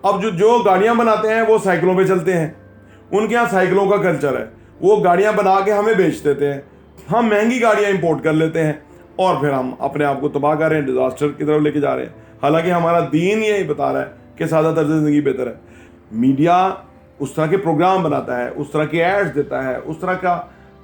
अब जो गाड़ियां बनाते हैं वो साइकिलों पे चलते हैं, उनके यहाँ साइकिलों का कल्चर है, वो गाड़ियां बना के हमें बेच देते हैं, हम महंगी गाड़ियां इंपोर्ट कर लेते हैं और फिर हम अपने आप को तबाह कर रहे हैं, डिजास्टर की तरफ लेके जा रहे हैं। हालांकि हमारा दीन यही बता रहा है कि सादा तर्ज ज़िंदगी बेहतर है। मीडिया उस तरह के प्रोग्राम बनाता है, उस तरह के एड्स देता है, उस तरह का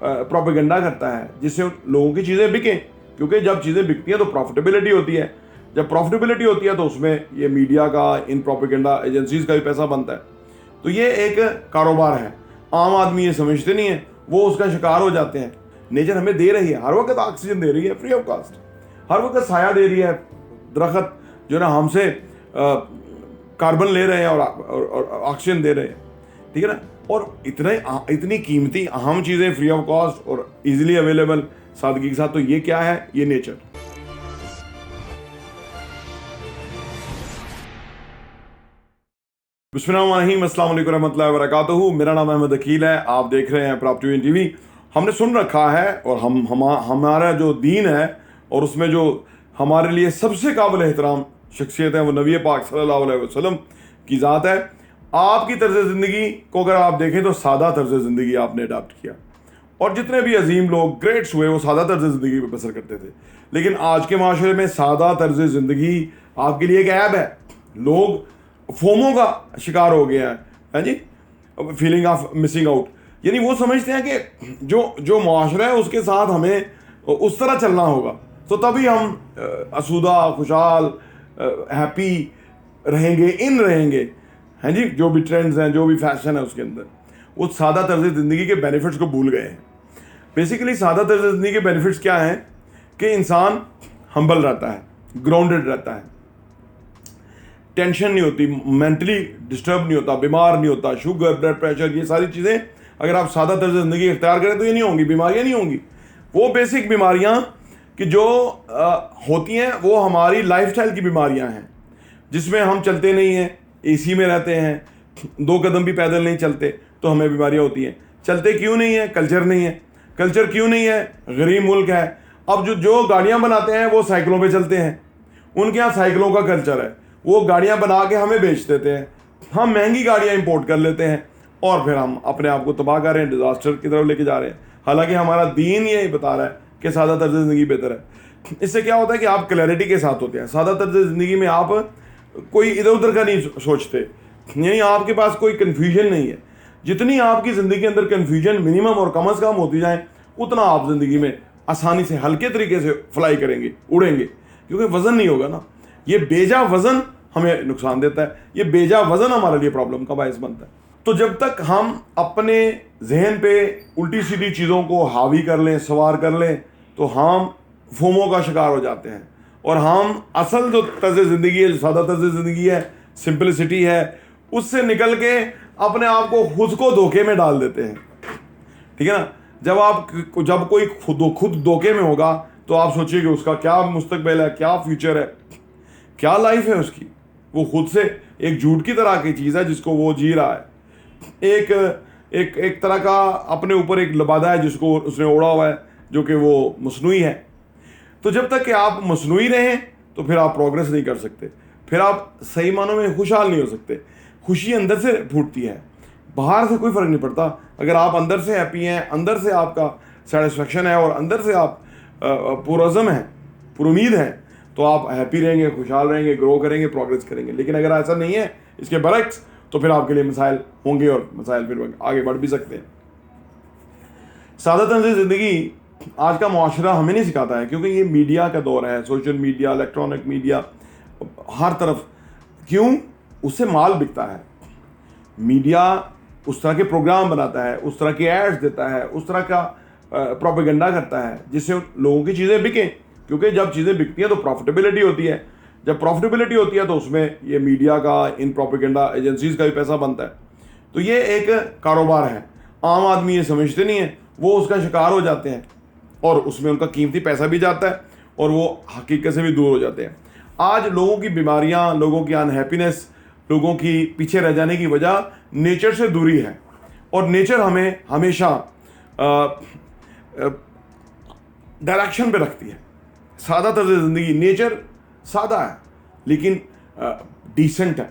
प्रोपेगेंडा करता है जिससे लोगों की चीज़ें बिकें, क्योंकि जब चीज़ें बिकती हैं तो प्रॉफिटेबिलिटी होती है, जब प्रॉफिटेबिलिटी होती है तो उसमें ये मीडिया का, इन प्रोपेगेंडा एजेंसीज का भी पैसा बनता है। तो ये एक कारोबार है, आम आदमी ये समझते नहीं है, वो उसका शिकार हो जाते हैं। नेचर हमें दे रही है, हर वक्त ऑक्सीजन दे रही है फ्री ऑफ कॉस्ट, हर वक्त साया दे रही है। दरख्त जो ना हमसे कार्बन ले रहे हैं और ऑक्सीजन दे रहे हैं, ठीक है ना। और इतनी कीमती अहम चीज़ें फ्री ऑफ कॉस्ट और इजीली अवेलेबल सादगी के साथ, तो ये क्या है? ये नेचर। बिस्मिल्लाहिर्रहमानिर्रहीम, अस्सलाम वालेकुम रहमतुल्लाहि व बरकातुहू। मेरा नाम अहमद अकील है, आप देख रहे हैं प्रॉपर्टी टीवी। हमने सुन रखा है और हमारा जो दीन है और उसमें जो हमारे लिए सबसे काबिल एहतराम शख्सियत है वो नबी पाक सल्लल्लाहु अलैहि वसल्लम की ज़ात है। आपकी तर्ज ज़िंदगी को अगर आप देखें तो सादा तर्ज ज़िंदगी आपने अडाप्ट किया, और जितने भी अजीम लोग ग्रेट्स हुए वो सादा तर्ज ज़िंदगी पर बसर करते थे। लेकिन आज के माशरे में सादा तर्ज ज़िंदगी आपके लिए एक ऐब है। लोग फोमो का शिकार हो गया है जी, फीलिंग ऑफ मिसिंग आउट, यानी वो समझते हैं कि जो माशरा है उसके साथ हमें उस तरह चलना होगा तो तभी हम आसूदा, खुशहाल, हैप्पी रहेंगे, इन रहेंगे, हैं जी। जो भी ट्रेंड्स हैं, जो भी फैशन है उसके अंदर वो सादा तर्ज ज़िंदगी के बेनिफिट्स को भूल गए हैं। बेसिकली सादा तर्ज ज़िंदगी के बेनिफिट्स क्या हैं कि इंसान हम्बल रहता है, ग्राउंडेड रहता है, टेंशन नहीं होती, मेंटली डिस्टर्ब नहीं होता, बीमार नहीं होता। शुगर, ब्लड प्रेशर, ये सारी चीज़ें अगर आप सादा तर्ज ज़िंदगी इख्तियार करें तो ये नहीं होंगी, बीमारियाँ नहीं होंगी। वो बेसिक बीमारियाँ कि जो होती हैं वो हमारी लाइफस्टाइल की बीमारियाँ हैं, जिसमें हम चलते नहीं हैं, एसी में रहते हैं, 2 कदम भी पैदल नहीं चलते तो हमें बीमारियाँ होती हैं। चलते क्यों नहीं है? कल्चर नहीं है। कल्चर क्यों नहीं है? गरीब मुल्क है। अब जो गाड़ियाँ बनाते हैं वो साइकिलों पे चलते हैं, उनके यहाँ साइकिलों का कल्चर है, वो गाड़ियाँ बना के हमें बेच देते हैं, हम महंगी गाड़ियाँ इंपोर्ट कर लेते हैं और फिर हम अपने आप को तबाह कर रहे हैं, डिजास्टर की तरफ लेके जा रहे हैं। हालांकि हमारा दीन यही बता रहा है कि सादा तर्ज ज़िंदगी बेहतर है। इससे क्या होता है कि आप क्लैरिटी के साथ होते हैं। सादा तर्ज ज़िंदगी में आप कोई इधर उधर का नहीं सोचते, यानी आपके पास कोई कन्फ्यूजन नहीं है। जितनी आपकी ज़िंदगी के अंदर कन्फ्यूजन मिनिमम और कम अज़ कम होती जाए, उतना आप ज़िंदगी में आसानी से हल्के तरीके से फ्लाई करेंगे, उड़ेंगे, क्योंकि वज़न नहीं होगा ना। ये बेजा वज़न हमें नुकसान देता है, ये बेजा वज़न हमारे लिए प्रॉब्लम का बायस बनता है। तो जब तक हम अपने जहन पे उल्टी सीधी चीज़ों को हावी कर लें, सवार कर लें, तो हम फोमो का शिकार हो जाते हैं और हम असल जो तर्ज ज़िंदगी है, जो सादा तर्ज ज़िंदगी है, सिंपलिसिटी है, उससे निकल के अपने आप को खुद को धोखे में डाल देते हैं, ठीक है ना। जब कोई खुद धोखे में होगा तो आप सोचिए कि उसका क्या मुस्तकबिल है, क्या फ्यूचर है, क्या लाइफ है उसकी। वो खुद से एक झूठ की तरह की चीज़ है जिसको वो जी रहा है, एक तरह का अपने ऊपर एक लबादा है जिसको उसने ओढ़ा हुआ है, जो कि वो मसनूई है। तो जब तक कि आप मसनूई रहें तो फिर आप प्रोग्रेस नहीं कर सकते, फिर आप सही मानों में खुशहाल नहीं हो सकते। खुशी अंदर से फूटती है, बाहर से कोई फ़र्क नहीं पड़ता। अगर आप अंदर से हैप्पी हैं, अंदर से आपका सेटिस्फेक्शन है और अंदर से आप पुरअज़्म हैं, पुरुमीद हैं, तो आप हैप्पी रहेंगे, खुशहाल रहेंगे, ग्रो करेंगे, प्रोग्रेस करेंगे। लेकिन अगर ऐसा नहीं है, इसके बरक्स, तो फिर आपके लिए मसाइल होंगे और मसाइल फिर आगे बढ़ भी सकते हैं। सादा तर्ज ज़िंदगी आज का मुआशरा हमें नहीं सिखाता है, क्योंकि ये मीडिया का दौर है, सोशल मीडिया, इलेक्ट्रॉनिक मीडिया, हर तरफ क्यों उससे माल बिकता है। मीडिया उस तरह के प्रोग्राम बनाता है, उस तरह के एड्स देता है, उस तरह का प्रोपेगेंडा करता है जिससे लोगों की चीज़ें बिकें, क्योंकि जब चीज़ें बिकती हैं तो प्रॉफिटेबिलिटी होती है, जब प्रॉफिटेबिलिटी होती है तो उसमें ये मीडिया का, इन प्रोपेगेंडा एजेंसीज का भी पैसा बनता है। तो ये एक कारोबार है, आम आदमी ये समझते नहीं है, वो उसका शिकार हो जाते हैं और उसमें उनका कीमती पैसा भी जाता है और वो हकीकत से भी दूर हो जाते हैं। आज लोगों की बीमारियां, लोगों की अनहैप्पीनेस, लोगों की पीछे रह जाने की वजह नेचर से दूरी है, और नेचर हमें हमेशा डायरेक्शन पे रखती है। सादा तर्ज ज़िंदगी, नेचर सादा है लेकिन डिसेंट है,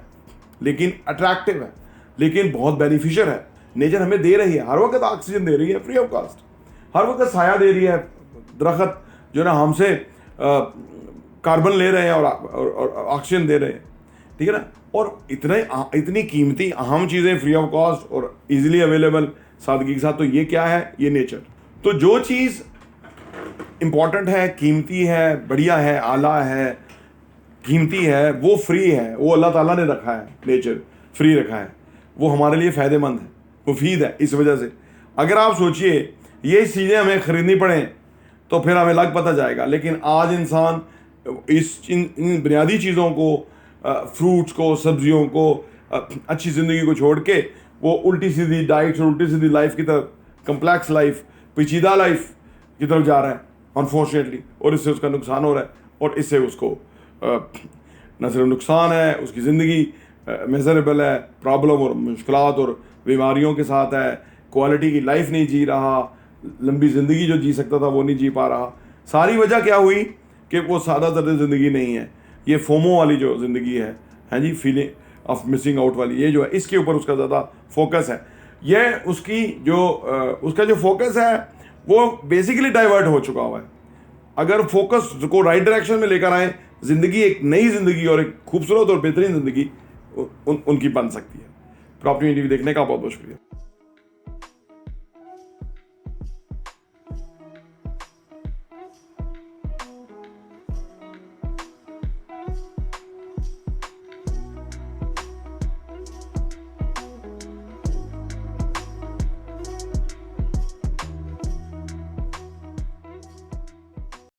लेकिन अट्रैक्टिव है, लेकिन बहुत बेनिफिशियल है। नेचर हमें दे रही है, हर वक्त ऑक्सीजन दे रही है फ्री ऑफ कॉस्ट, हर वक्त साया दे रही है। दरख्त जो ना हमसे कार्बन ले रहे हैं और ऑक्सीजन दे रहे हैं, ठीक है ना। और इतनी कीमती अहम चीज़ें फ्री ऑफ कॉस्ट और इजीली अवेलेबल सादगी के साथ, तो ये क्या है? ये नेचर। तो जो चीज़ इम्पॉर्टेंट है, कीमती है, बढ़िया है, आला है, कीमती है, वो फ्री है, वो अल्लाह ताला ने रखा है, नेचर फ्री रखा है, वो हमारे लिए फ़ायदेमंद है, मुफीद है। इस वजह से अगर आप सोचिए ये चीज़ें हमें ख़रीदनी पड़ें तो फिर हमें लग पता जाएगा। लेकिन आज इंसान इन बुनियादी चीज़ों को, फ्रूट्स को, सब्जियों को, अच्छी ज़िंदगी को छोड़ के वो उल्टी सीधी डाइट्स और उल्टी सीधी लाइफ की तरफ, कम्प्लेक्स लाइफ, पेचीदा लाइफ की तरफ जा रहा है अनफॉर्चुनेटली। और इससे उसका नुकसान हो रहा है, और इससे उसको न सिर्फ नुकसान है, उसकी ज़िंदगी मेजरेबल है, प्रॉब्लम और मुश्किलात और बीमारियों के साथ है, क्वालिटी की लाइफ नहीं जी रहा, लंबी ज़िंदगी जो जी सकता था वो नहीं जी पा रहा। सारी वजह क्या हुई कि वो सादा दर्द ज़िंदगी नहीं है, ये फोमो वाली जो ज़िंदगी है जी, फीलिंग ऑफ मिसिंग आउट वाली, ये जो है इसके ऊपर उसका ज़्यादा फोकस है। ये उसकी जो उसका जो फोकस है वो बेसिकली डाइवर्ट हो चुका हुआ है। अगर फोकस को राइट डायरेक्शन में लेकर आए, ज़िंदगी एक नई ज़िंदगी और एक खूबसूरत और बेहतरीन ज़िंदगी उनकी बन सकती है। प्रॉपर्टी टीवी देखने का बहुत बहुत शुक्रिया।